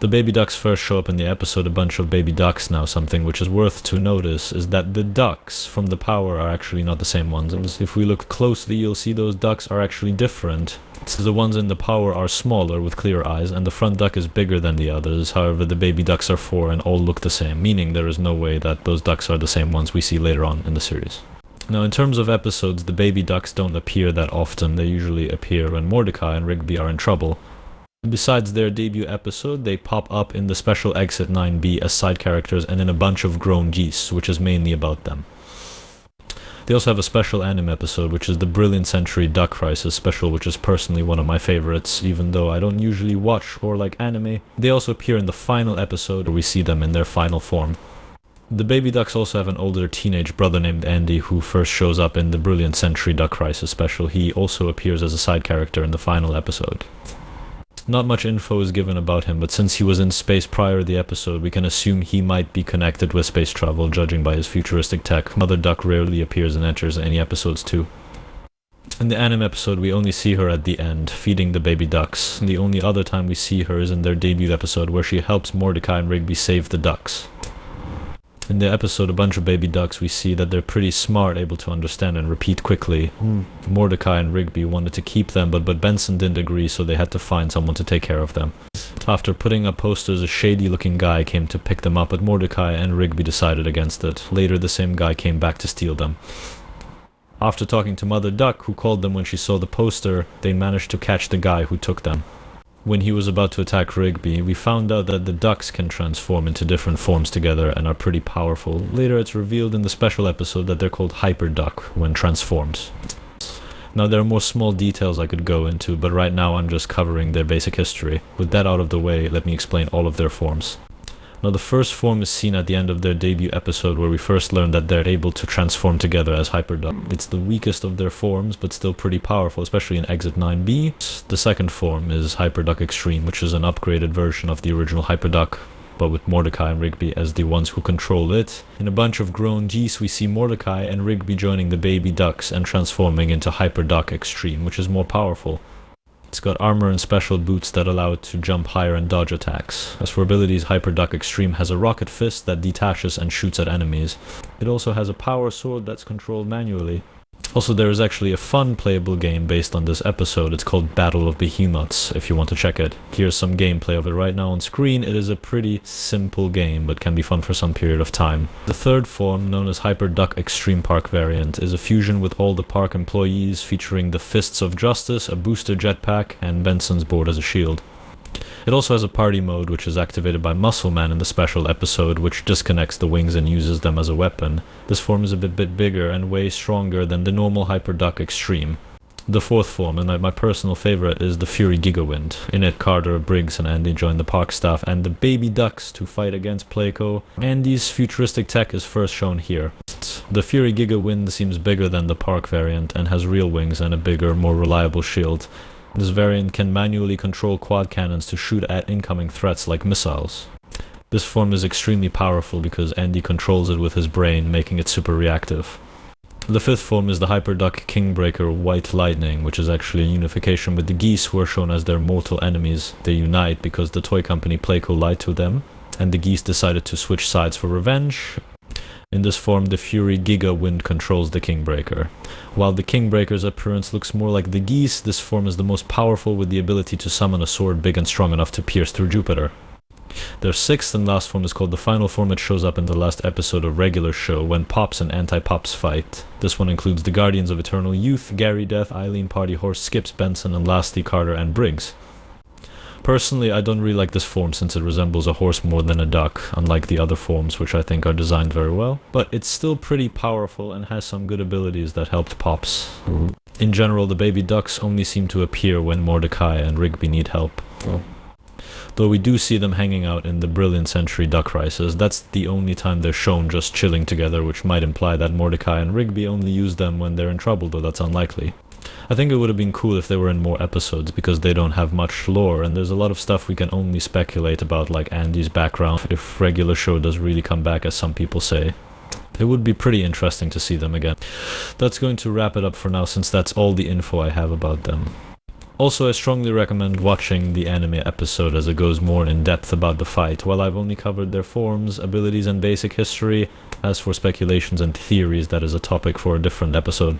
The baby ducks first show up in the episode A Bunch of Baby Ducks. Now, something which is worth to notice is that the ducks from the Power are actually not the same ones, and if we look closely you'll see those ducks are actually different. So the ones in the Power are smaller with clear eyes, and the front duck is bigger than the others. However, the baby ducks are 4 and all look the same, meaning there is no way that those ducks are the same ones we see later on in the series. Now, in terms of episodes, the baby ducks don't appear that often. They usually appear when Mordecai and Rigby are in trouble. Besides their debut episode, they pop up in the special Exit 9B as side characters and in a bunch of grown geese, which is mainly about them. They also have a special anime episode, which is the Brilliant Century Duck Crisis special, which is personally one of my favorites, even though I don't usually watch or like anime. They also appear in the final episode, where we see them in their final form. The baby ducks also have an older teenage brother named Andy, who first shows up in the Brilliant Century Duck Crisis special. He also appears as a side character in the final episode. Not much info is given about him, but since he was in space prior to the episode, we can assume he might be connected with space travel, judging by his futuristic tech. Mother Duck rarely appears and enters any episodes too. In the anime episode, we only see her at the end, feeding the baby ducks. The only other time we see her is in their debut episode, where she helps Mordecai and Rigby save the ducks. In the episode A Bunch of Baby Ducks, we see that they're pretty smart, able to understand and repeat quickly. Mordecai and Rigby wanted to keep them, but Benson didn't agree, so they had to find someone to take care of them. After putting up posters, a shady-looking guy came to pick them up, but Mordecai and Rigby decided against it. Later, the same guy came back to steal them. After talking to Mother Duck, who called them when she saw the poster, they managed to catch the guy who took them. When he was about to attack Rigby, we found out that the ducks can transform into different forms together and are pretty powerful. Later it's revealed in the special episode that they're called Hyper Duck when transformed. Now there are more small details I could go into, but right now I'm just covering their basic history. With that out of the way, let me explain all of their forms. Now the first form is seen at the end of their debut episode, where we first learn that they're able to transform together as Hyperduck. It's the weakest of their forms, but still pretty powerful, especially in Exit 9B. The second form is Hyperduck Extreme, which is an upgraded version of the original Hyperduck, but with Mordecai and Rigby as the ones who control it. In A Bunch of Grown Geese, we see Mordecai and Rigby joining the baby ducks and transforming into Hyperduck Extreme, which is more powerful. It's got armor and special boots that allow it to jump higher and dodge attacks. As for abilities, Hyperduck Extreme has a rocket fist that detaches and shoots at enemies. It also has a power sword that's controlled manually. Also, there is actually a fun playable game based on this episode. It's called Battle of Behemoths, if you want to check it. Here's some gameplay of it right now on screen. It is a pretty simple game, but can be fun for some period of time. The third form, known as Hyperduck Extreme Park variant, is a fusion with all the park employees, featuring the Fists of Justice, a booster jetpack, and Benson's board as a shield. It also has a party mode, which is activated by Muscle Man in the special episode, which disconnects the wings and uses them as a weapon. This form is a bit bigger and way stronger than the normal Hyperduck Extreme. The fourth form, and my personal favorite, is the Fury Gigawind. In it, Carter, Briggs, and Andy join the park staff and the baby ducks to fight against Playco. Andy's futuristic tech is first shown here. The Fury Gigawind seems bigger than the park variant and has real wings and a bigger, more reliable shield. This variant can manually control quad cannons to shoot at incoming threats like missiles. This form is extremely powerful because Andy controls it with his brain, making it super reactive. The fifth form is the Hyperduck Kingbreaker White Lightning, which is actually a unification with the geese, who are shown as their mortal enemies. They unite because the toy company Playco lied to them, and the geese decided to switch sides for revenge. In this form, the Fury Giga Wind controls the Kingbreaker. While the Kingbreaker's appearance looks more like the geese, this form is the most powerful, with the ability to summon a sword big and strong enough to pierce through Jupiter. Their sixth and last form is called the Final Form. It shows up in the last episode of Regular Show, when Pops and Anti-Pops fight. This one includes the Guardians of Eternal Youth, Gary Death, Eileen Party Horse, Skips Benson, and lastly Carter and Briggs. Personally, I don't really like this form since it resembles a horse more than a duck, unlike the other forms, which I think are designed very well. But it's still pretty powerful and has some good abilities that helped Pops. In general, the baby ducks only seem to appear when Mordecai and Rigby need help. Though we do see them hanging out in the Brilliant Century Duck Crisis. That's the only time they're shown just chilling together, which might imply that Mordecai and Rigby only use them when they're in trouble, though that's unlikely. I think it would have been cool if they were in more episodes, because they don't have much lore, and there's a lot of stuff we can only speculate about, like Andy's background, if Regular Show does really come back, as some people say. It would be pretty interesting to see them again. That's going to wrap it up for now, since that's all the info I have about them. Also, I strongly recommend watching the anime episode as it goes more in depth about the fight, while I've only covered their forms, abilities, and basic history. As for speculations and theories, that is a topic for a different episode.